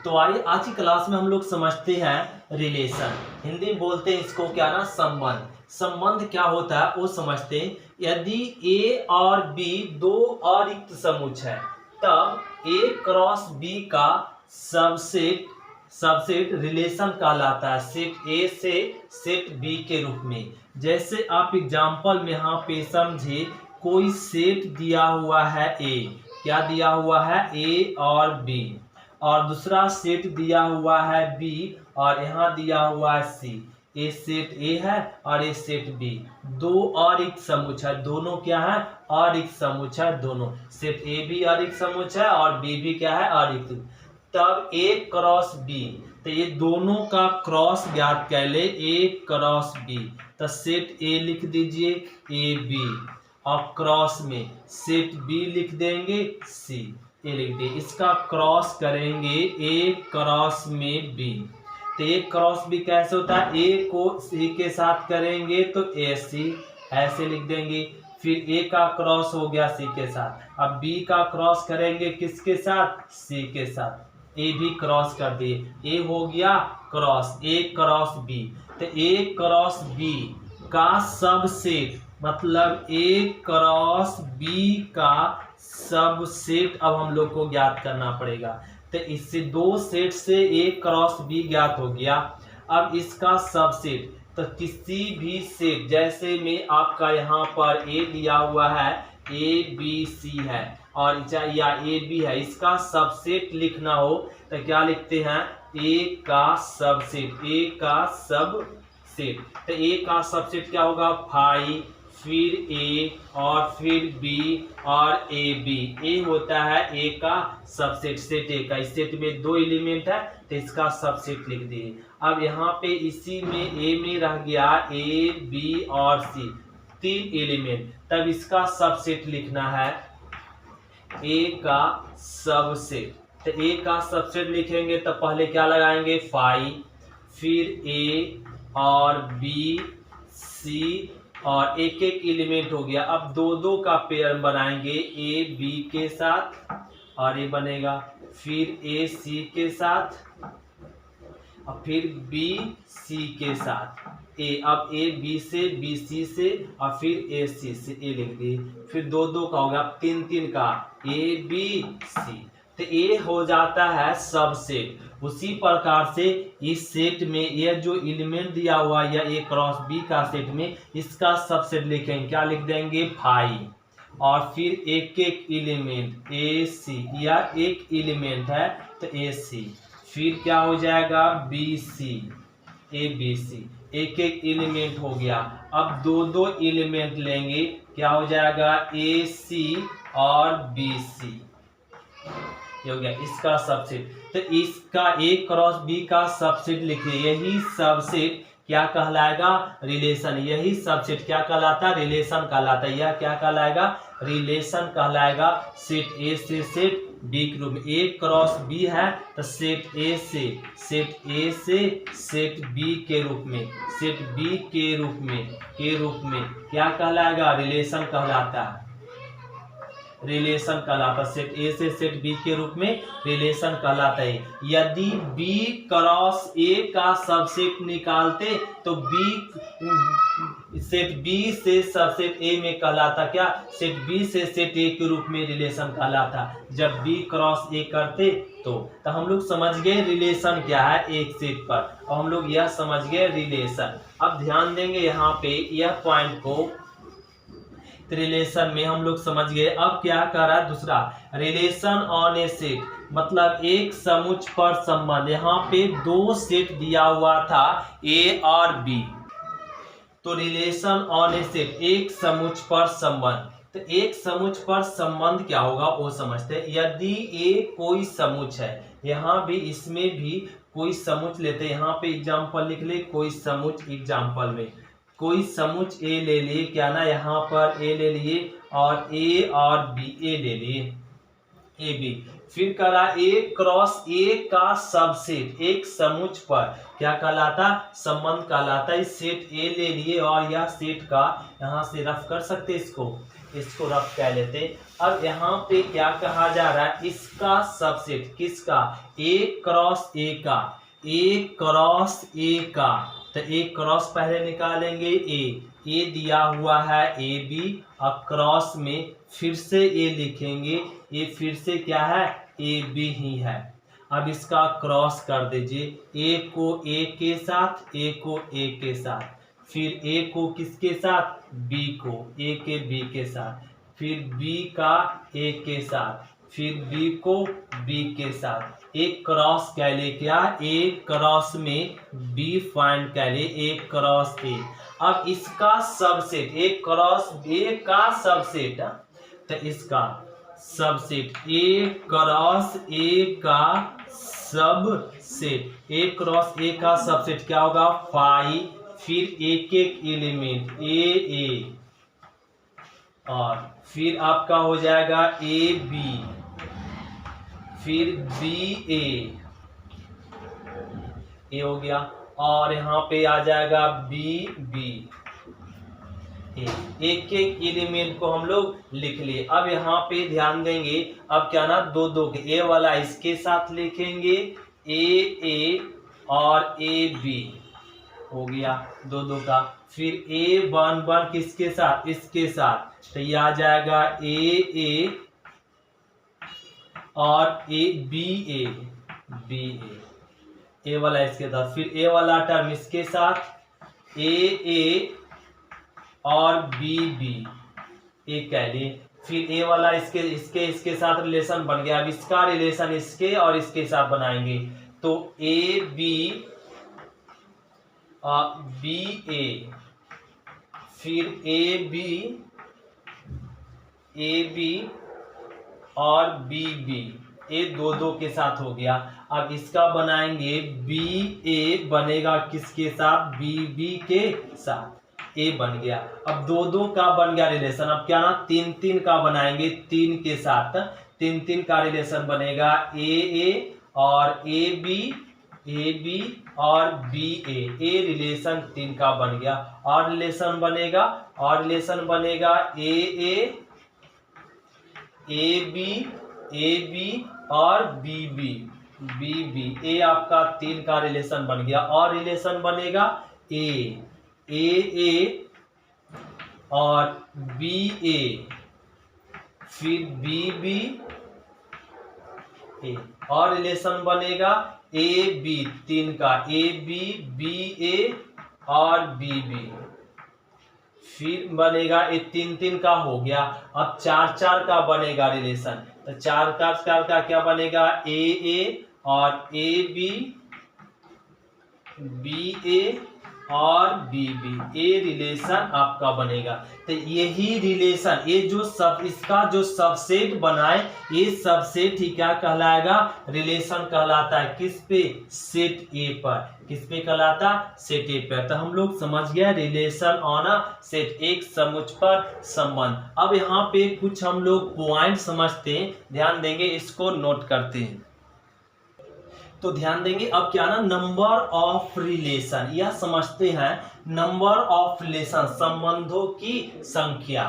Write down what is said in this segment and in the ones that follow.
तो आइए आज की क्लास में हम लोग समझते हैं रिलेशन। हिंदी में बोलते हैं इसको क्या ना, संबंध। संबंध क्या होता है वो समझते हैं। यदि ए और बी दो अरिक्त समुच्चय है तब ए क्रॉस बी का सबसेट रिलेशन कहलाता है, सेट ए से सेट बी के रूप में। जैसे आप एग्जांपल में यहाँ पे समझे, कोई सेट दिया हुआ है ए, क्या दिया हुआ है, ए और बी, और दूसरा सेट दिया हुआ है बी और यहाँ दिया हुआ है सी। ए सेट ए है और ए सेट बी, दो अरिक्त समुच्चय, दोनों क्या है, अरिक्त समुच्चय। दोनों सेट ए भी अरिक्त समुच्चय और बी भी क्या है, अरिक्त। तब ए क्रॉस बी, तो ये दोनों का क्रॉस ज्ञात कर ले, ए क्रॉस बी। तो सेट ए लिख दीजिए ए बी, और क्रॉस में सेट बी लिख देंगे सी, ए लिख दिए। इसका क्रॉस करेंगे ए क्रॉस में बी, तो ए क्रॉस बी कैसे होता है, ए को सी के साथ करेंगे तो ए सी ऐसे लिख देंगे। फिर ए का क्रॉस हो गया सी के साथ, अब बी का क्रॉस करेंगे किसके साथ, सी के साथ, ए भी क्रॉस कर दिए, ए हो गया क्रॉस, ए क्रॉस बी। तो ए क्रॉस बी का सबसेट, मतलब ए क्रॉस बी का सबसेट अब हम लोग को ज्ञात करना पड़ेगा। तो इससे दो सेट से ए क्रॉस बी ज्ञात हो गया। अब इसका सबसेट, तो किसी भी सेट, जैसे में आपका यहाँ पर ए दिया हुआ है, ए बी सी है और या ए बी है, इसका सबसेट लिखना हो तो क्या लिखते हैं, ए का सबसेट, ए का सबसेट। तो ए का सबसेट क्या होगा, 5, फिर ए और फिर बी और ए बी। ए होता है ए का सबसेट, सेट ए का। इस सेट में दो एलिमेंट है तो इसका सबसेट लिख दिए। अब यहाँ पे इसी में ए में रह गया ए बी और सी, तीन एलिमेंट, तब इसका सबसेट लिखना है ए का सबसेट। तो ए का सबसेट लिखेंगे तो पहले क्या लगाएंगे, 5, फिर ए और बी सी, और एक एक एलिमेंट हो गया। अब दो दो का पेयर बनाएंगे, ए बी के साथ और ये बनेगा, फिर ए सी के साथ और फिर बी सी के साथ ए। अब ए बी से, बी सी से और फिर ए सी से, ए लिख दिए। फिर दो दो का होगा, तीन तीन का, ए बी सी। तो ए हो जाता है सबसेट। उसी प्रकार से इस सेट में ये जो एलिमेंट दिया हुआ या ए क्रॉस बी का सेट में इसका सबसेट लिखेंगे, क्या लिख देंगे, 5, और फिर एक एक एलिमेंट ए सी, या एक एलिमेंट है तो ए सी, फिर क्या हो जाएगा, बी सी, ए बी सी, एक एक एलिमेंट हो गया। अब दो दो एलिमेंट लेंगे, क्या हो जाएगा, ए सी और बी सी, ये हो गया इसका सबसेट। तो इसका ए क्रॉस बी का सबसेट लिखिए, यही सबसेट क्या कहलाएगा, रिलेशन। यही सबसेट क्या कहलाता है, रिलेशन कहलाता है। यह क्या कहलाएगा, रिलेशन कहलाएगा। सेट ए से सेट बी के रूप में, ए क्रॉस बी है तो सेट ए से सेट बी के रूप में, सेट बी के रूप में क्या कहलाएगा, रिलेशन कहलाता है, रिलेशन कहलाता है। सेट ए से सेट बी के रूप में रिलेशन कहलाता है। यदि बी क्रॉस ए का सबसेट निकालते तो बी सेट बी से सबसेट ए में कहलाता क्या, सेट बी से सेट ए के रूप में रिलेशन कहलाता। जब बी क्रॉस ए करते तो हम लोग समझ गए रिलेशन क्या है एक सेट पर, और हम लोग यह समझ गए रिलेशन। अब ध्यान देंगे यहाँ पे यह पॉइंट को, रिलेशन में हम लोग समझ गए। अब क्या कर रहा है दूसरा, रिलेशन ऑन ए सेट, मतलब एक समुच्चय पर संबंध। यहाँ पे दो सेट दिया हुआ था ए और बी, तो रिलेशन ऑन ए सेट, एक समुच्चय पर संबंध। तो एक समुच्चय पर संबंध क्या होगा वो समझते हैं। यदि ए कोई समुच्चय है, यहाँ भी इसमें भी कोई समुच्चय लेते हैं, यहाँ पे एग्जाम्पल लिख ले, कोई समुच्चय, एग्जाम्पल में कोई समुच्चय ए ले लिए, क्या ना, यहाँ पर ए ले लिए और ए और बी, ए ले लिए, ए बी। फिर करा ए क्रॉस ए का सबसेट, एक समुच्चय पर क्या कहलाता, संबंध कहलाता है। इस सेट ए ले लिए और यह सेट का, यहाँ से रफ कर सकते इसको, इसको रफ कह लेते। अब यहाँ पे क्या कहा जा रहा है, इसका सबसेट किसका, ए क्रॉस ए का, ए क्रॉस ए का। तो ए क्रॉस पहले निकालेंगे, ए दिया हुआ है ए बी, और क्रॉस में फिर से ए लिखेंगे, ए फिर से क्या है, ए बी ही है। अब इसका क्रॉस कर दीजिए, ए को ए के साथ, ए को ए के साथ, फिर ए को किसके साथ, बी को, ए के बी के साथ, फिर बी का ए के साथ, फिर बी को बी के साथ। एक क्रॉस कह ले, क्या, ए क्रॉस में बी फाइंड कह ले, ए क्रॉस ए। अब इसका सबसेट, ए क्रॉस ए का सबसेट, तो इसका सबसेट ए क्रॉस ए का सबसेट, ए क्रॉस ए का सबसेट क्या होगा, 5, फिर एक एक एलिमेंट ए, और फिर आपका हो जाएगा ए बी, फिर बी ए हो गया, और यहाँ पे आ जाएगा बी बी। एक एक एलिमेंट को हम लोग लिख लिए। अब यहाँ पे ध्यान देंगे, अब क्या ना, दो दो के, ए वाला इसके साथ लिखेंगे, ए और ए बी हो गया दो दो का, फिर A11 किसके साथ, इसके साथ, तो ये आ जाएगा ए और बी ए वाला इसके साथ, फिर ए वाला टर्म इसके साथ, ए और बी ए कह लिए, फिर ए वाला इसके साथ रिलेशन बन गया। अब इसका रिलेशन इसके और इसके साथ बनाएंगे, तो ए बी फिर ए बी और बी ए दो दो के साथ हो गया। अब इसका बनाएंगे, बी ए बनेगा किसके साथ, बी के साथ, ए बन गया। अब दो दो का बन गया रिलेशन, अब क्या ना, तीन का बनाएंगे, तीन के साथ तीन का रिलेशन बनेगा, ए और ए बी और बी ए रिलेशन तीन का बन गया। और रिलेशन बनेगा, ए बी और बी ए आपका तीन का रिलेशन बन गया। और रिलेशन बनेगा ए और बी ए, फिर बी ए, और रिलेशन बनेगा ए बी तीन का, ए बी ए और बी फिर बनेगा, ये तीन का हो गया। अब चार का बनेगा रिलेशन, तो चार का क्या बनेगा, ए और ए बी ए और बी ए रिलेशन आपका बनेगा। तो यही रिलेशन, ये जो इसका जो सबसेट बनाए, ये सबसेट ही क्या कहलाएगा, रिलेशन कहलाता है। किस पे, सेट ए पर। किस पे कहलाता, सेट ए पर। तो हम लोग समझ गया रिलेशन ऑन अ सेट, एक समुच्चय पर संबंध। अब यहाँ पे कुछ हम लोग पॉइंट समझते हैं, ध्यान देंगे, इसको नोट करते हैं। तो ध्यान देंगे, अब क्या ना, नंबर ऑफ रिलेशन, यह समझते हैं, नंबर ऑफ रिलेशन, संबंधों की संख्या।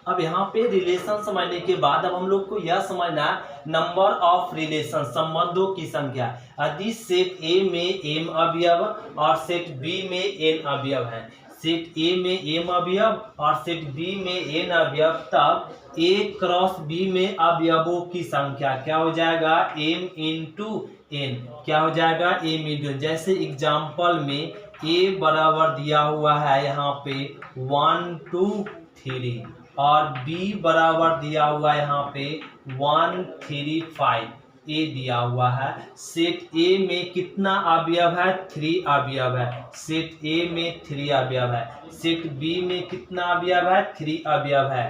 अब यहाँ पे रिलेशन समझने के बाद अब हम लोग को यह समझना है, नंबर ऑफ रिलेशन, संबंधों की संख्या। यदि सेट ए में m अवयव और सेट बी में n अवयव है, सेट ए में m अवयव और सेट बी में n अवयव, तब a क्रॉस b में अवयवों की संख्या क्या हो जाएगा, m इंटू n, क्या हो जाएगा, m इंटू। जैसे एग्जाम्पल में a बराबर दिया हुआ है यहाँ पे 1 2 3, और b बराबर दिया हुआ है यहाँ पे 1 3 5, ए दिया हुआ है। सेट ए में कितना अवयव है, 3 अवयव है। सेट ए में 3 अवयव है। सेट बी में कितना अवयव है, 3 अवयव है।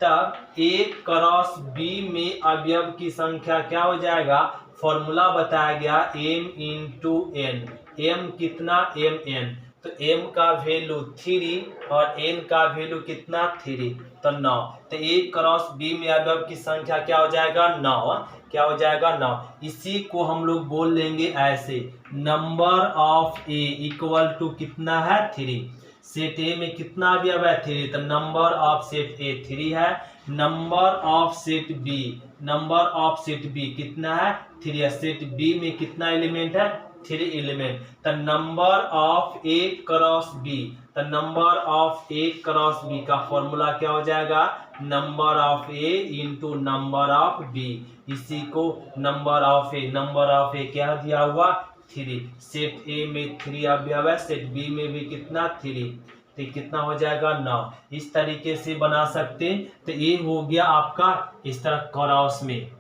तब ए क्रॉस बी में अवयव की संख्या क्या हो जाएगा, फॉर्मूला बताया गया m इंटू n। m कितना, mn, तो m का वैल्यू 3 और n का वैल्यू कितना, 3, तो 9। तो a क्रॉस b में अवयव की संख्या क्या हो जाएगा, 9। क्या हो जाएगा, 9। इसी को हम लोग बोल लेंगे ऐसे, number of a equal to कितना है, 3। सेट ए में कितना अवयव है, 3, तो नंबर ऑफ सेट ए 3 है। Number of set B, number of set B कितना है 3 है। सेट बी में कितना एलिमेंट है 3 element. The number of A cross B, the number of A cross B का फॉर्मूला क्या हो जाएगा number of A into number of B. इसी को नंबर ऑफ ए क्या दिया हुआ 3। सेट ए में 3 अवयव है, सेट बी में भी कितना 3, तो कितना हो जाएगा 9। इस तरीके से बना सकते हैं। तो ये हो गया आपका इस तरह क्रॉस में।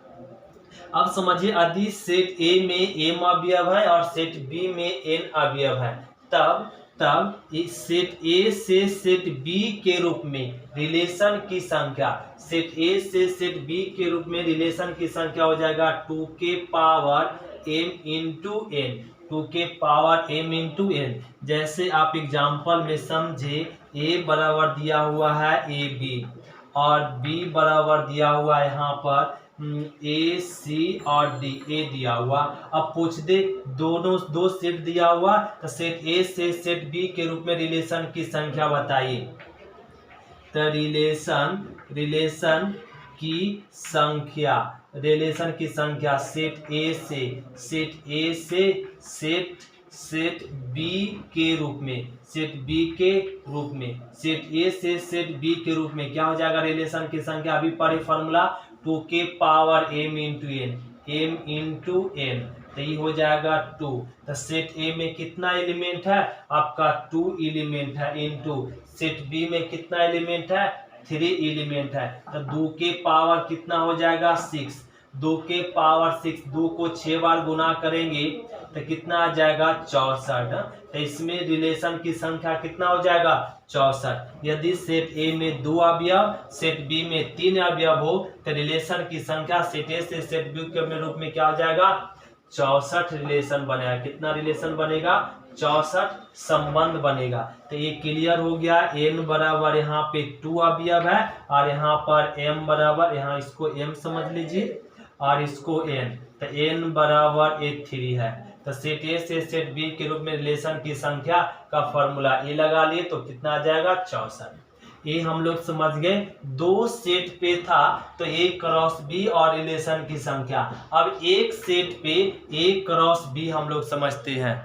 अब समझिए यदि सेट ए में m अवयव है और सेट बी में n अवयव है, तब इस सेट ए से सेट बी के रूप में रिलेशन की संख्या, सेट ए से सेट बी के रूप में रिलेशन की संख्या हो जाएगा 2 के पावर m इंटू n, 2 के पावर m इंटू n। जैसे आप एग्जाम्पल में समझे a बराबर दिया हुआ है ए बी और b बराबर दिया हुआ है यहाँ पर ए सी और डी, ए दिया हुआ। अब पूछ दे दोनों दो सेट दिया हुआ, तो सेट ए से सेट बी के रूप में रिलेशन की संख्या बताइए। तो रिलेशन की संख्या सेट ए से सेट बी के रूप में, सेट बी के रूप में, सेट ए से सेट बी के रूप में क्या हो जाएगा रिलेशन की संख्या, अभी पढ़े फॉर्मूला 2 के पावर m इंटू n, तो ये हो जाएगा 2। तो सेट ए में कितना एलिमेंट है आपका 2 एलिमेंट है, इंटू सेट बी में कितना एलिमेंट है 3 एलिमेंट है। तो 2 के पावर कितना हो जाएगा 6, 2 के पावर 6, 2 को 6 बार गुना करेंगे तो कितना आ जाएगा 64। तो इसमें रिलेशन की संख्या कितना हो जाएगा 64। यदि सेट ए में 2 अवयव सेट बी में 3 अवयव हो तो रिलेशन की संख्या सेट ए से सेट बी के रूप में क्या हो जाएगा 64 रिलेशन बनेगा। कितना रिलेशन बनेगा 64 संबंध बनेगा। तो ये क्लियर हो गया। n बराबर यहाँ पे 2 अवयव है और यहाँ पर m बराबर, यहाँ इसको m समझ लीजिए और इसको n, तो n बराबर 3 है। तो सेट ए से सेट बी के रूप में रिलेशन की संख्या का फॉर्मूला ए लगा लिए तो कितना आ जाएगा 64। ये हम लोग समझ गए। 2 सेट पे था तो ए क्रॉस बी और रिलेशन की संख्या। अब एक सेट पे ए क्रॉस बी हम लोग समझते हैं,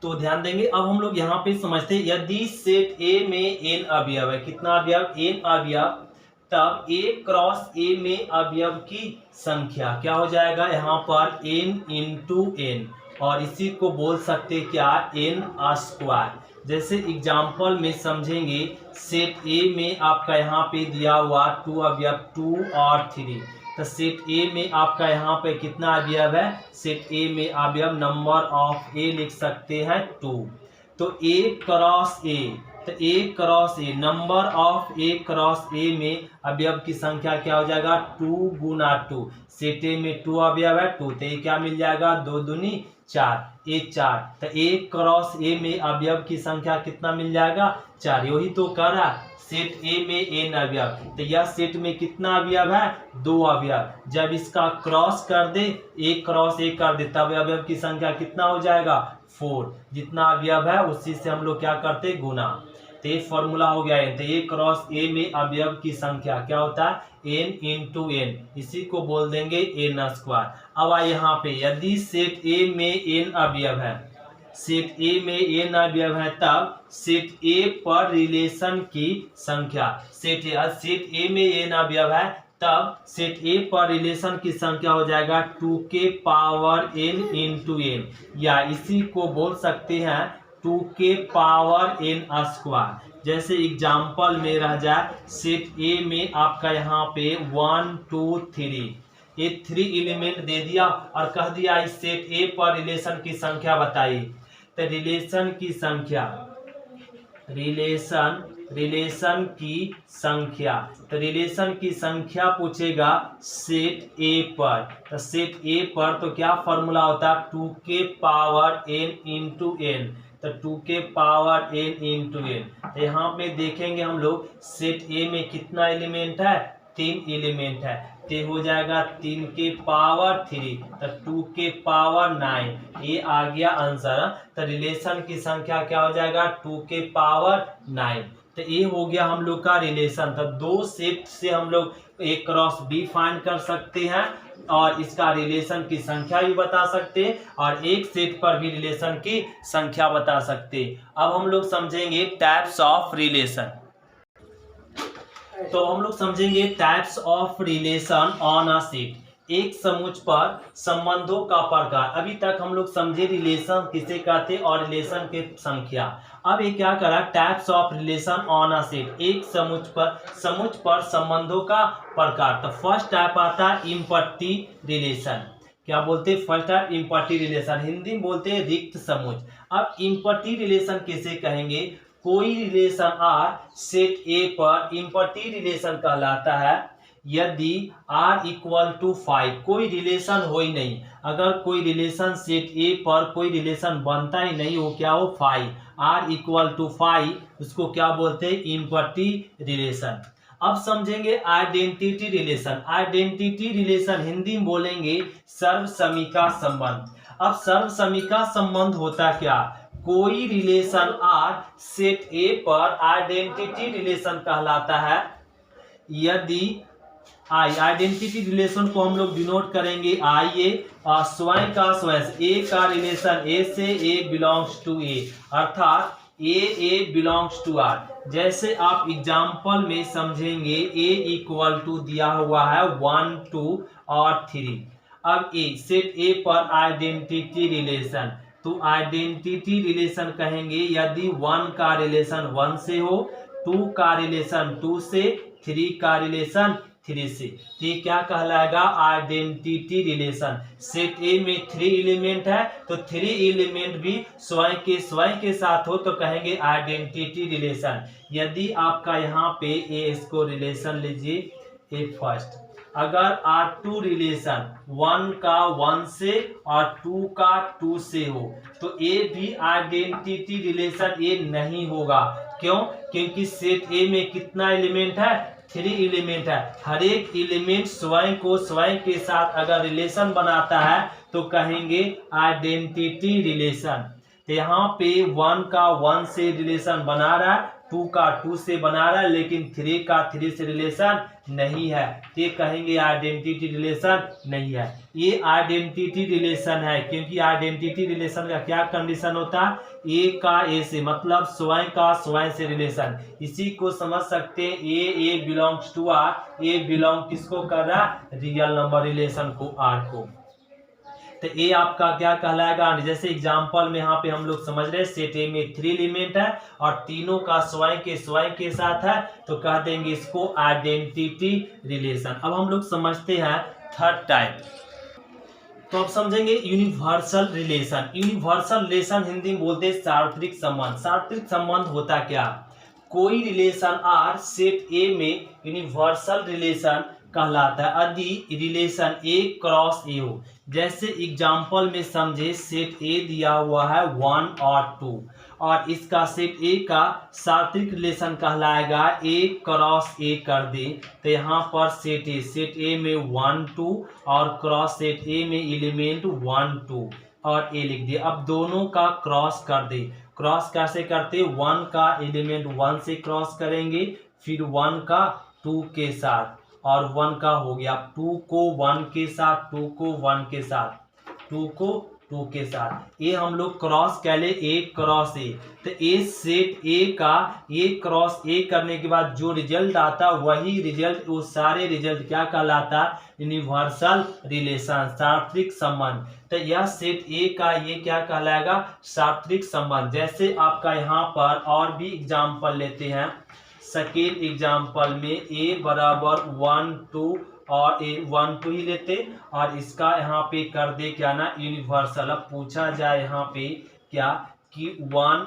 तो ध्यान देंगे। अब हम लोग यहाँ पे समझते हैं यदि सेट ए में n अवयव है, कितना अवयव n अवयव, तब a क्रॉस a में अवयव की संख्या क्या हो जाएगा यहाँ पर n इंटू n, और इसी को बोल सकते क्या n स्क्वायर। जैसे एग्जाम्पल में समझेंगे सेट ए में आपका यहाँ पे दिया हुआ 2 अवयव 2 और 3, तो सेट ए में आपका यहाँ पे कितना अवयव है, सेट ए में अवयव नंबर ऑफ ए लिख सकते हैं 2। तो a क्रॉस a, तो a cross A, number of a cross a में अवयव की संख्या क्या हो जाएगा 2 गुना 2। सेट ए में 2 अवयव है 2, तो ये क्या मिल जाएगा 2 दूनी 4, a 4। तो a क्रॉस a में अवयव की संख्या कितना मिल जाएगा 4। यही तो कर रहा सेट ए में n अवयव, तो यह सेट में कितना अवयव है 2 अवयव। जब इसका क्रॉस कर दे a क्रॉस a कर दे तब अवयव की संख्या कितना हो जाएगा 4। जितना अवयव है उसी से हम लोग क्या करते गुना, तो ये फॉर्मूला हो गया है। तो ए क्रॉस ए में अवयव की संख्या क्या होता है n इंटू n, इसी को बोल देंगे n स्क्वायर। अब यहाँ पे यदि सेट ए में n अवयव है, सेट ए में n अवयव है, तब सेट ए पर रिलेशन की संख्या, सेट ए में n अवयव है तब सेट ए पर रिलेशन की संख्या हो जाएगा 2 के पावर n इंटू n, या इसी को बोल सकते हैं 2 के पावर n स्क्वायर। जैसे एग्जाम्पल में रह जाए सेट ए में आपका यहाँ पे 1 2 3, ये 3 एलिमेंट दे दिया और कह दिया इस सेट ए पर रिलेशन की संख्या बताइए। तो रिलेशन की संख्या, रिलेशन की संख्या, तो रिलेशन की संख्या पूछेगा सेट ए पर, तो सेट ए पर तो क्या फॉर्मूला होता है 2 के पावर n इंटू n, तो 2 के पावर n इंटू n। तो यहाँ पे देखेंगे हम लोग सेट ए में कितना एलिमेंट है 3 एलिमेंट है, तो हो जाएगा 3 के पावर 3, तो 2 के पावर 9, ये आ गया आंसर। तो रिलेशन की संख्या क्या हो जाएगा 2 के पावर 9। तो ये हो गया हम लोग का रिलेशन। तो दो सेट से हम लोग A क्रॉस B फाइंड कर सकते हैं और इसका रिलेशन की संख्या भी बता सकते हैं और एक सेट पर भी रिलेशन की संख्या बता सकते हैं। अब हम लोग समझेंगे टाइप्स ऑफ रिलेशन। तो हम लोग समझेंगे types of relation on a set, एक समुच्च पर संबंधों का प्रकार। अभी तक हम लोग समझे रिलेशन किसे कहते और रिलेशन के संख्या। अब ये क्या करा, types of relation on a set, एक समुच्च पर संबंधों का प्रकार। तो फर्स्ट टाइप आता है इम्पट्टी रिलेशन। क्या बोलते हैं? फर्स्ट टाइप इम्पट्टी रिलेशन, हिंदी में बोलते हैं रिक्त समुच्च। अब इम्पट्टी रिलेशन किसे कहेंगे? कोई रिलेशन आर सेट ए पर इम्पट्टी रिलेशन कहलाता है यदि r इक्वल टू 5, कोई रिलेशन हो ही नहीं। अगर कोई रिलेशन सेट ए पर कोई रिलेशन बनता ही नहीं, वो क्या हो? 5, r इक्वल टू 5, उसको क्या बोलते हैं? इम्पट्टी रिलेशन। अब समझेंगे identity relation. Identity relation Hindi में बोलेंगे सर्वसमिका संबंध। अब सर्वसमिका संबंध होता क्या? कोई रिलेशन आर सेट ए पर आइडेंटिटी रिलेशन कहलाता है यदि आई, आइडेंटिटी रिलेशन को हम लोग डिनोट करेंगे आई ए, स्वयं का स्वयं, ए का रिलेशन ए से, ए बिलोंग्स टू ए, अर्थात ए बिलोंग्स टू आर। जैसे आप एग्जाम्पल में समझेंगे ए इक्वल टू दिया हुआ है 1, 2 और 3। अब ए सेट ए पर आइडेंटिटी रिलेशन, तो आइडेंटिटी रिलेशन कहेंगे यदि 1 का रिलेशन 1 से हो, 2 का रिलेशन 2 से, 3 का रिलेशन 3 से। तो ये क्या कहलाएगा? Identity relation. सेट ए में 3 एलिमेंट है तो 3 एलिमेंट भी स्वयं के साथ हो तो कहेंगे आइडेंटिटी रिलेशन। यदि आपका यहाँ पे ए, इसको रिलेशन लीजिए ए फर्स्ट, अगर R2 रिलेशन 1 का 1 से और 2 का 2 से हो तो ए भी आइडेंटिटी रिलेशन ए नहीं होगा। क्यों? क्योंकि सेट ए में कितना एलिमेंट है? 3 एलिमेंट है। हर एक एलिमेंट स्वयं के साथ अगर रिलेशन बनाता है तो कहेंगे आइडेंटिटी रिलेशन। तो यहाँ पे 1 का 1 से रिलेशन बना रहा है, 2 का 2 से बना रहा है, लेकिन 3 का 3 से रिलेशन नहीं है, ये कहेंगे आइडेंटिटी रिलेशन नहीं है। ये आइडेंटिटी रिलेशन है क्योंकि आइडेंटिटी रिलेशन का क्या कंडीशन होता है? ए का ए से, मतलब स्वयं का स्वयं से रिलेशन। इसी को समझ सकते हैं A belongs to R, A belong किसको कर रहा है? रियल नंबर रिलेशन को, आर को। तो ए आपका क्या कहलाएगा? जैसे एग्जांपल में यहाँ पे हम लोग समझ रहे हैं सेट ए में 3 एलिमेंट है और तीनों का स्वयं के साथ है तो कह देंगे इसको आइडेंटिटी रिलेशन। अब हम लोग समझते हैं थर्ड टाइप। तो अब समझेंगे universal relation. Universal relation Hindi में बोलते हैं सार्वत्रिक संबंध। सार्वत्रिक संबंध होता क्या? कोई रिलेशन आर सेट ए में यूनिवर्सल रिलेशन कहलाता है यदि रिलेशन ए क्रॉस ए हो। जैसे एग्जांपल में समझे सेट ए दिया हुआ है 1 और 2 और इसका सेट ए का सार्वत्रिक रिलेशन कहलाएगा ए क्रॉस ए कर दे तो यहाँ पर सेट ए में 1, 2 और क्रॉस सेट ए में एलिमेंट 1, 2 और ए लिख दिए। अब दोनों का क्रॉस कर दे। क्रॉस कैसे करते? 1 का एलिमेंट 1 से क्रॉस करेंगे, फिर 1 का 2 के साथ और 1 का हो गया, 2 को 1 के साथ, 2 को 1 के साथ, 2 को 2 के साथ। ये हम लोग क्रॉस कह ले ए क्रॉस ए। तो ए सेट ए का ए क्रॉस ए करने के बाद जो रिजल्ट आता वही रिजल्ट, वो सारे रिजल्ट क्या कहलाता? यूनिवर्सल रिलेशन, सार्वत्रिक संबंध। तो यह सेट ए का ये क्या कहलाएगा? सार्वत्रिक संबंध। जैसे आपका यहाँ पर और भी एग्जाम्पल लेते हैं। सेकेंड एग्जाम्पल में ए बराबर 1, 2 और ए 1, 2 ही लेते और इसका यहाँ पे कर दे क्या ना यूनिवर्सल। अब पूछा जाए यहाँ पे क्या कि 1,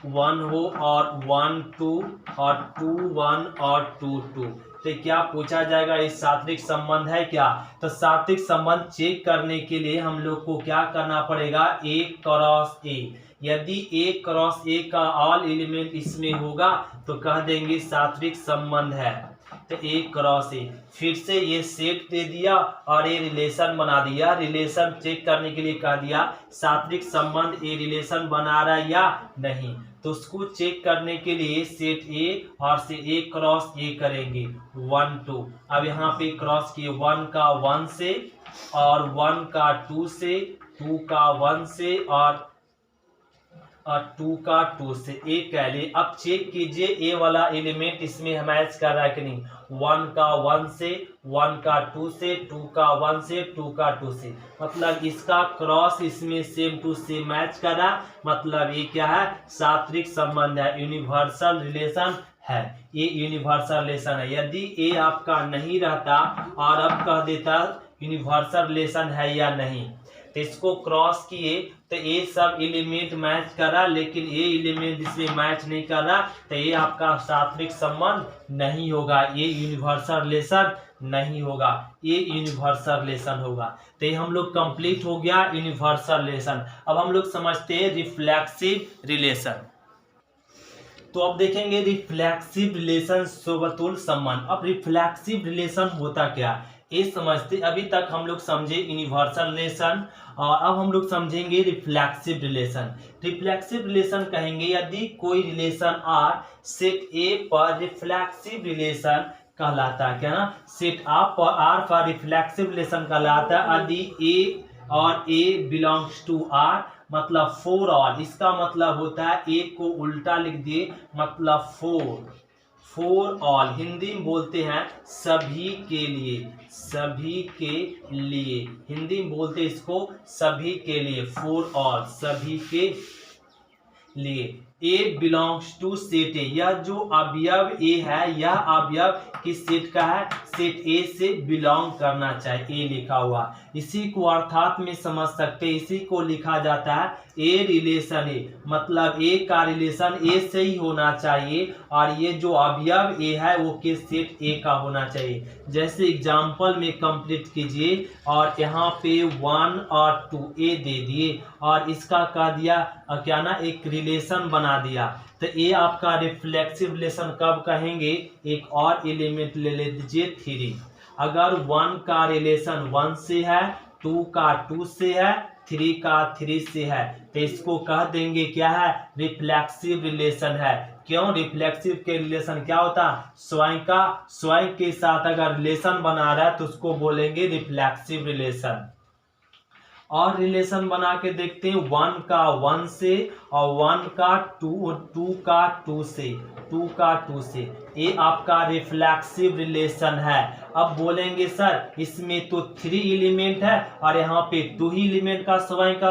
1 हो और 1, 2 और 2, 1 और 2, 2 तो क्या पूछा जाएगा? इस सार्वत्रिक संबंध है क्या? तो सार्वत्रिक संबंध चेक करने के लिए हम लोग को क्या करना पड़ेगा? ए क्रॉस ए। यदि ए क्रॉस ए का ऑल एलिमेंट इसमें होगा तो कह देंगे सार्वत्रिक संबंध है। तो ए क्रॉस ए, फिर से ये सेट दे दिया और ये रिलेशन बना दिया। रिलेशन चेक करने के लिए कह दिया सात्विक संबंध ये रिलेशन बना रहा है या नहीं, तो उसको चेक करने के लिए सेट ए और से ए क्रॉस ए करेंगे 1 2। अब यहाँ पे क्रॉस किए 1 का 1 से और 1 का 2 से, 2 का 1 से और 2 का 2 से ए कह लिए। अब चेक कीजिए ए वाला एलिमेंट इसमें मैच कर रहा है कि नहीं। 1 का 1 से, 1 का 2 से, 2 का 1 से, 2 का 2 से, मतलब इसका क्रॉस इसमें सेम टू सेम मैच कर रहा है। मतलब ये क्या है, सात्विक संबंध है, यूनिवर्सल रिलेशन है, ये यूनिवर्सल रिलेशन है। यदि ए आपका नहीं रहता और अब कह देता यूनिवर्सल रिलेशन है या नहीं, तो इसको क्रॉस किए तो ये सब एलिमेंट मैच कर रहा, लेकिन ये एलिमेंट इसमें मैच नहीं कर रहा, तो ये आपका सात्विक संबंध नहीं होगा, ये यूनिवर्सल रिलेशन नहीं होगा, ये यूनिवर्सल रिलेशन होगा। तो ये हम लोग कंप्लीट हो गया यूनिवर्सल रिलेशन। अब हम लोग समझते हैं रिफ्लेक्सिव रिलेशन। तो अब देखेंगे रिफ्लेक्सिव रिलेशन सोबतुल संबंध। अब रिफ्लेक्सिव रिलेशन होता क्या ये समझते। अभी तक हम लोग समझे यूनिवर्सल रिलेशन और अब हम लोग समझेंगे रिफ्लेक्सिव रिलेशन। रिफ्लेक्सिव रिलेशन कहेंगे यदि कोई रिलेशन आर सेट ए पर रिफ्लेक्सिव रिलेशन कहलाता है, क्या ना, सेट आर पर रिफ्लेक्सिव रिलेशन कहलाता है यदि ए और ए बिलोंग्स टू आर, मतलब फोर और, इसका मतलब होता है ए को उल्टा लिख दिए, मतलब फोर ऑल, हिंदी में बोलते हैं सभी के लिए, सभी के लिए, हिंदी में बोलते हैं इसको सभी के लिए, फोर ऑल, सभी के लिए। ए बिलोंग्स टू सेट ए, यह जो अवयव ए है यह अवयव किस सेट का है, सेट ए से बिलोंग करना चाहिए, ए लिखा हुआ। इसी को अर्थात में समझ सकते हैं, इसी को लिखा जाता है ए रिलेशन ए, मतलब ए का रिलेशन ए से ही होना चाहिए और ये जो अवयव ए है वो किस सेट ए का होना चाहिए। जैसे एग्जाम्पल में कंप्लीट कीजिए और यहाँ पे 1 और 2 ए दे दिए और इसका कह दिया क्या ना, एक रिलेशन बना दिया, तो ये आपका रिफ्लेक्सिव रिलेशन कब कहेंगे। एक और एलिमेंट ले लीजिए 3। अगर 1 का रिलेशन 1 से है, 2 का 2 से है, 3 का 3 से है, तो इसको कह देंगे क्या है, रिफ्लेक्सिव रिलेशन है। क्यों, रिफ्लेक्सिव के रिलेशन क्या होता है, स्वयं के साथ अगर रिलेशन बना रहा है तो उसको बोलेंगे रिफ्लेक्सिव रिलेशन। और रिलेशन बना के देखते हैं 1 का 1 से और 1 का 2 का 2 से, 2 का 2 से, ये आपका रिफ्लेक्सिव रिलेशन है। अब बोलेंगे सर इसमें तो 3 एलिमेंट है और यहाँ पे 2 ही एलिमेंट का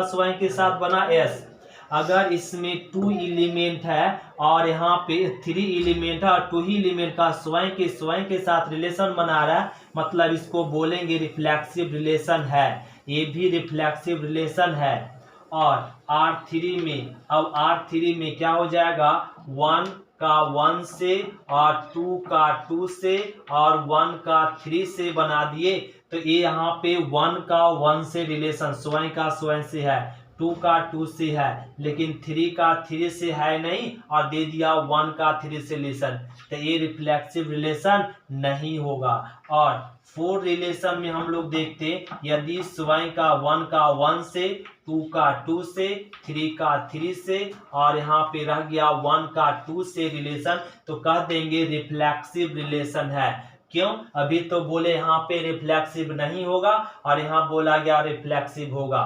स्वयं के साथ बना एस। अगर इसमें 2 एलिमेंट है और यहाँ पे 3 एलिमेंट है और 2 ही एलिमेंट का स्वयं के साथ रिलेशन बना रहा है, मतलब इसको बोलेंगे रिफ्लेक्सिव रिलेशन है, ये भी रिफ्लेक्सिव रिलेशन है। और R3 में, अब R3 में क्या हो जाएगा, 1 का 1 से और 2 का 2 से और 1 का 3 से बना दिए, तो ये यहाँ पे 1 का 1 से रिलेशन स्वयं से है, 2 का 2 से है, लेकिन 3 का 3 से है नहीं और दे दिया 1 का 3 से रिलेशन, तो ये रिफ्लेक्सिव रिलेशन नहीं होगा। और 4 रिलेशन में हम लोग देखते हैं यदि स्वयं का 1 का 1 से, 2 का 2 से, 3 का 3 से और यहाँ पे रह गया 1 का 2 से रिलेशन, तो कह देंगे रिफ्लेक्सिव रिलेशन है। क्यों, अभी तो बोले यहाँ पे रिफ्लेक्सिव नहीं होगा और यहाँ बोला गया रिफ्लेक्सिव होगा।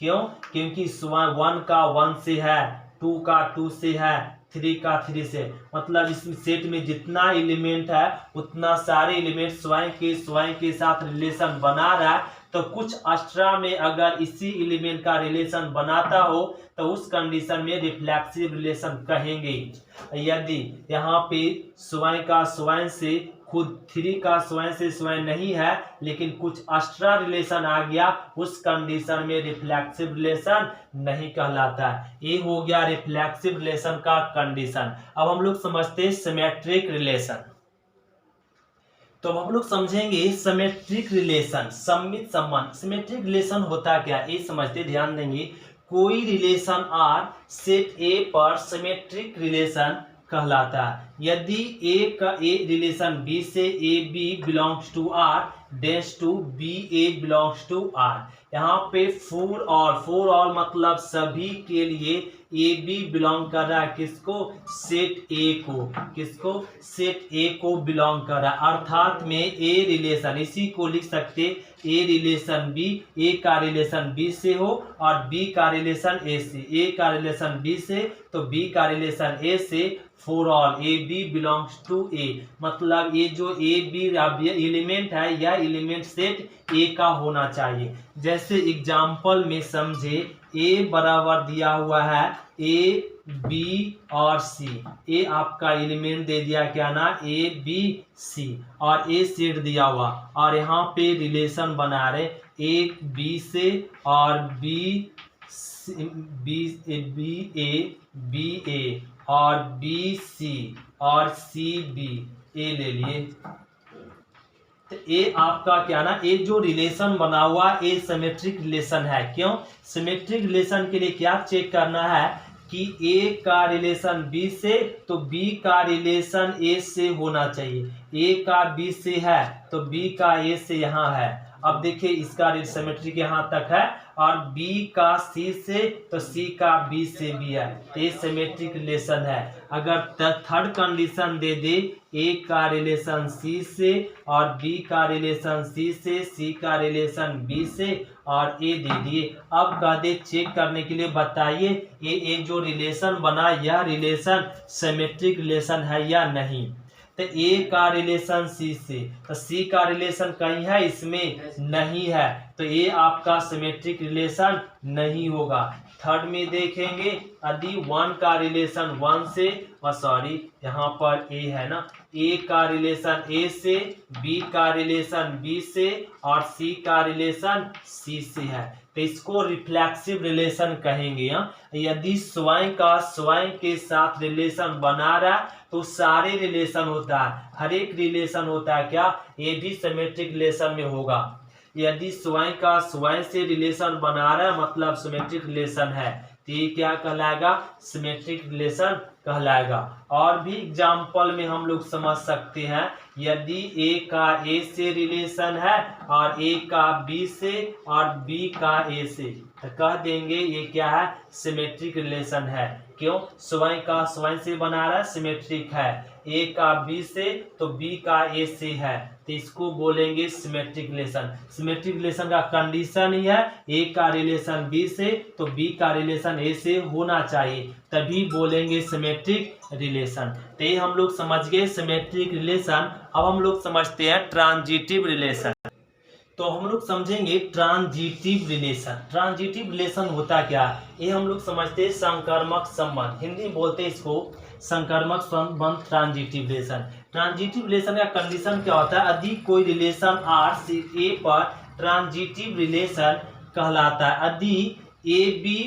क्यों, क्योंकि 1 का 1 से है, 2 का 2 से है, 3 का 3 से, मतलब इस सेट में जितना एलिमेंट है उतना सारे एलिमेंट स्वयं के साथ रिलेशन बना रहा है, तो कुछ एक्स्ट्रा में अगर इसी एलिमेंट का रिलेशन बनाता हो तो उस कंडीशन में रिफ्लेक्सिव रिलेशन कहेंगे। यदि यहाँ पे स्वयं से खुद 3 का स्वयं नहीं है लेकिन कुछ एक्स्ट्रा रिलेशन आ गया, उस कंडीशन में रिफ्लेक्सिव रिलेशन नहीं कहलाता है। ये हो गया रिफ्लेक्सिव रिलेशन का कंडीशन। अब हम लोग समझते हैं सिमेट्रिक रिलेशन। तो हम लोग समझेंगे सिमेट्रिक रिलेशन, सममित संबंध। सिमेट्रिक रिलेशन होता क्या ये समझते, ध्यान देंगे। कोई रिलेशन आर सेट ए पर सिमेट्रिक रिलेशन कहलाता है। यदि ए का ए रिलेशन बी से A B belongs to R then to B A belongs to R. यहाँ पे फॉर ऑल मतलब सभी के लिए ए बी बिलोंग कर रहा है किसको, सेट ए को, किसको, सेट ए को बिलोंग कर रहा है। अर्थात में ए रिलेशन, इसी को लिख सकते ए रिलेशन बी, ए का रिलेशन बी से हो और बी का रिलेशन ए से, ए का रिलेशन बी से तो बी का रिलेशन ए से। For all A B belongs to A, मतलब ये जो ए बी एलिमेंट है यह एलिमेंट सेट ए का होना चाहिए। जैसे एग्जाम्पल में समझे, ए बराबर दिया हुआ है ए बी और सी, ए आपका एलिमेंट दे दिया क्या ना, ए बी सी, और ए सेट दिया हुआ और यहाँ पे रिलेशन बना रहे ए बी से और बी ए और बी सी और सी बी, ए ले लिए। तो ए आपका क्या ना, ए जो रिलेशन बना हुआ ए सिमेट्रिक रिलेशन है। क्यों सिमेट्रिक रिलेशन के लिए क्या चेक करना है कि ए का रिलेशन बी से तो बी का रिलेशन ए से होना चाहिए। ए का बी से है तो बी का ए से यहाँ है। अब देखिए इसका सिमेट्रिक यहाँ तक है और बी का सी से तो सी का बी से भी है, तो ये सिमेट्रिक रिलेशन है। अगर थर्ड कंडीशन दे दे ए का रिलेशन सी से और बी का रिलेशन सी से, सी का रिलेशन बी से और ए दे दिए। अब कह दे चेक करने के लिए बताइए ये एक जो रिलेशन बना यह रिलेशन सिमेट्रिक रिलेशन है या नहीं। तो ए का रिलेशन सी से तो सी का रिलेशन कहीं है इसमें नहीं है, तो ये आपका सिमेट्रिक रिलेशन नहीं होगा। थर्ड में देखेंगे यदि वन का रिलेशन वन से सॉरी यहाँ पर ए है ना, ए का रिलेशन ए से, बी का रिलेशन बी से और सी का रिलेशन सी से है तो इसको रिफ्लेक्सिव रिलेशन कहेंगे। यदि स्वयं का स्वयं के साथ रिलेशन बना रहा तो सारे रिलेशन होता है, हर एक रिलेशन होता है क्या, ये भी सिमेट्रिक रिलेशन में होगा। यदि स्वयं का स्वयं से रिलेशन बना रहा है मतलब सिमेट्रिक रिलेशन है तो ये क्या कहलाएगा, सिमेट्रिक रिलेशन कहलाएगा। और भी एग्जाम्पल में हम लोग समझ सकते हैं, यदि ए का ए से रिलेशन है और ए का बी से और बी का ए से तो कह देंगे ये क्या है, सिमेट्रिक रिलेशन है। क्यों स्वयं का स्वयं से बना रहा है सिमेट्रिक है, ए का बी से तो बी का ए से है तो इसको बोलेंगे सिमेट्रिक रिलेशन। सिमेट्रिक रिलेशन का कंडीशन ही है ए का रिलेशन बी से तो बी का रिलेशन ए से होना चाहिए, तभी बोलेंगे सिमेट्रिक रिलेशन। तो ये हम लोग समझ गए सिमेट्रिक रिलेशन। अब हम लोग समझते हैं ट्रांजिटिव रिलेशन। तो हम लोग समझेंगे ट्रांजिटिव रिलेशन। ट्रांजिटिव रिलेशन होता क्या है, ये हम लोग समझते हैं संकर्मक संबंध, हिंदी बोलते हैं इसको संकर्मक संबंध, ट्रांजिटिव रिलेशन। ट्रांजिटिव रिलेशन का कंडीशन क्या होता है, यदि कोई रिलेशन आर से ए पर ट्रांजिटिव रिलेशन कहलाता है। यदि ए बी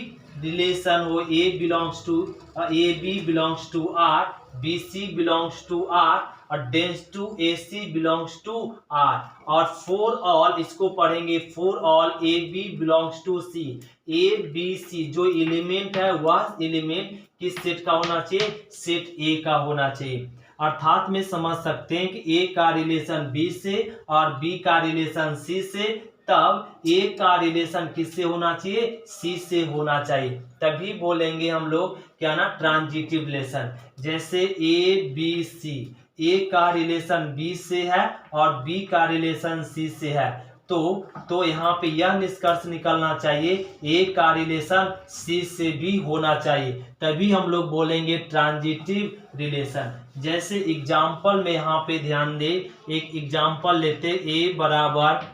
रिलेशन हो, A B belongs to R, B C belongs to R और then to A C belongs to R, और फॉर ऑल इसको पढ़ेंगे for all A B belongs to C. A B C जो element है वह element किस set का होना चाहिए, सेट ए का होना चाहिए। अर्थात में समझ सकते हैं कि ए का रिलेशन बी से और बी का रिलेशन सी से, तब ए का रिलेशन किससे होना चाहिए, सी से होना चाहिए, तभी बोलेंगे हम लोग क्या ना, ट्रांजिटिव रिलेशन। जैसे ए बी सी, ए का रिलेशन बी से है और बी का रिलेशन सी से है, तो यहाँ पे यह निष्कर्ष निकलना चाहिए ए का रिलेशन सी से भी होना चाहिए, तभी हम लोग बोलेंगे ट्रांजिटिव रिलेशन। जैसे एग्जाम्पल में यहाँ पे ध्यान दे, एक एग्जाम्पल लेते, ए बराबर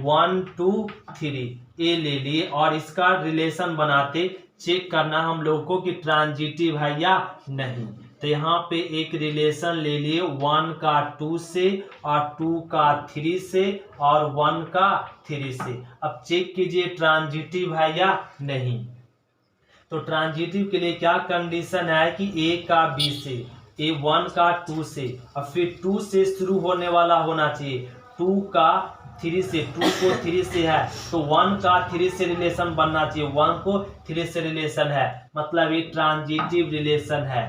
1 2 3 ए ले लिए और इसका रिलेशन बनाते, चेक करना हम लोग को कि ट्रांजिटिव है या नहीं। तो यहाँ पे एक रिलेशन ले लिए 1 का 2 से और 2 का 3 से और 1 का 3 से। अब चेक कीजिए ट्रांजिटिव है या नहीं। तो ट्रांजिटिव के लिए क्या कंडीशन है कि ए का बी से, ए 1 का 2 से और फिर 2 से शुरू होने वाला होना चाहिए, 2 का 3 से, 2 को 3 से है तो 1 का 3 से रिलेशन बनना चाहिए, 1 को 3 से रिलेशन है, मतलब ये ट्रांजिटिव रिलेशन है।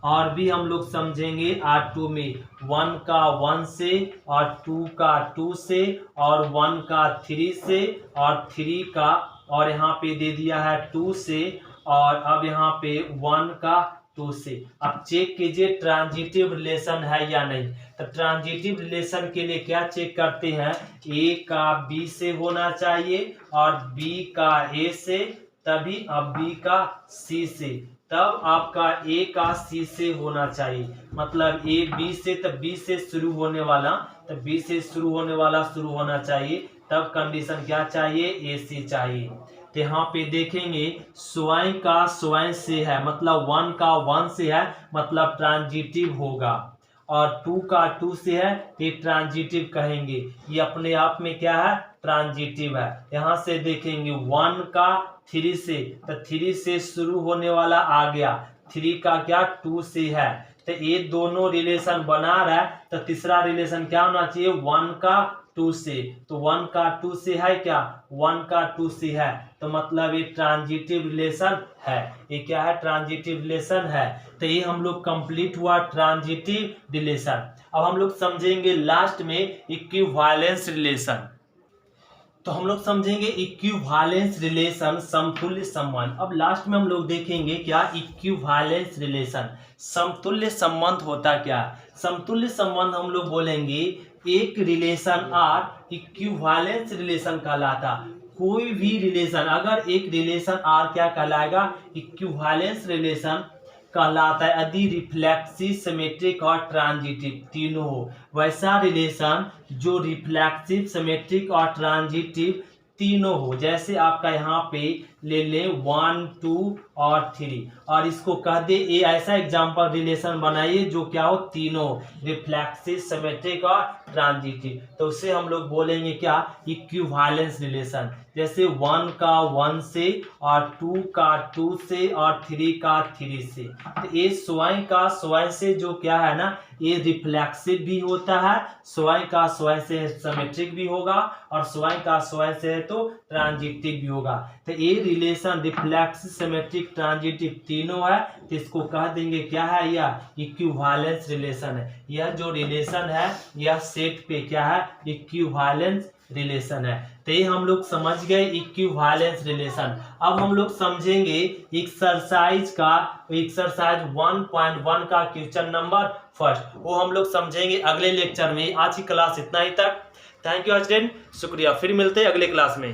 और भी हम लोग समझेंगे R2 में 1 का 1 से और 2 का 2 से और 1 का 3 से और 3 का और यहाँ पे दे दिया है 2 से और अब यहाँ पे 1 का 2 से। अब चेक कीजिए ट्रांजिटिव रिलेशन है या नहीं। तो ट्रांजिटिव रिलेशन के लिए क्या चेक करते हैं, ए का बी से होना चाहिए और बी का ए से, तभी अब बी का सी से, तब आपका ए का सी से होना चाहिए। मतलब ए बी से, तब बी से शुरू होने वाला, तब बी से शुरू होने वाला शुरू होना चाहिए, तब कंडीशन क्या चाहिए, ए सी चाहिए। तो यहाँ पे देखेंगे स्वयं का स्वयं से है, मतलब 1 का 1 से है, मतलब ट्रांजिटिव होगा, और 2 का 2 से है, ये ट्रांजिटिव कहेंगे। ये अपने आप में क्या है, ट्रांजिटिव है। यहाँ से देखेंगे 1 का 3 से, तो 3 से शुरू होने वाला आ गया, 3 का क्या 2 से है, तो ये दोनों रिलेशन बना रहा है। तो तीसरा रिलेशन क्या होना चाहिए, 1 का 2 से, तो 1 का 2 से है क्या, 1 का 2 से है, तो मतलब ये ट्रांजिटिव रिलेशन है। ये क्या है, ट्रांजिटिव रिलेशन है। तो ये हम लोग कंप्लीट हुआ ट्रांजिटिव रिलेशन। अब हम लोग समझेंगे लास्ट में इक्विवेलेंस रिलेशन। तो हम लोग समझेंगे इक्विवेलेंस रिलेशन, समतुल्य संबंध। अब लास्ट में हम लोग देखेंगे क्या इक्विवेलेंस रिलेशन, समतुल्य संबंध होता क्या। समतुल्य संबंध हम लोग बोलेंगे एक रिलेशन आर इक्विवेलेंस रिलेशन कहलाता। कोई भी रिलेशन, अगर एक रिलेशन आर क्या कहलाएगा, इक्विवेलेंस रिलेशन कहलाता है यदि रिफ्लेक्सिव, सिमेट्रिक और ट्रांजिटिव तीनों हो। वैसा रिलेशन जो रिफ्लेक्सिव, सिमेट्रिक और ट्रांजिटिव तीनों हो। जैसे आपका यहाँ पे ले लें 1 2 और 3 और इसको कह दे ये ऐसा एग्जांपल रिलेशन बनाइए जो क्या हो, तीनों रिफ्लेक्सिव, सिमेट्रिक और ट्रांजिटिव। तो उसे हम लोग बोलेंगे क्या, इक्विवेलेंस रिलेशन। जैसे 1 का 1 से और 2 का 2 से और 3 का 3 से। तो ये स्वयं का स्वयं से जो क्या है ना, ये रिफ्लेक्सिव भी होता है, स्वयं का स्वयं से सिमेट्रिक भी होगा और स्वयं का स्वयं से तो ट्रांजिटिव भी होगा। तो ये रिलेशन रिफ्लेक्सिव, सिमेट्रिक, ट्रांजिटिव तीनों है, तो इसको कह देंगे क्या है, यह इक्विवेलेंस रिलेशन है। यह जो रिलेशन है यह सेट पे क्या है, इक्विवेलेंस रिलेशन है। तो ये हम लोग समझ गए इक्विवेलेंस रिलेशन। अब हम लोग समझेंगे एक्सरसाइज का, एक्सरसाइज 1.1 का क्वेश्चन नंबर फर्स्ट, वो हम लोग समझेंगे अगले लेक्चर में। आज की क्लास इतना ही तक। थैंक यू स्टूडेंट, शुक्रिया। फिर मिलते हैं अगले क्लास में।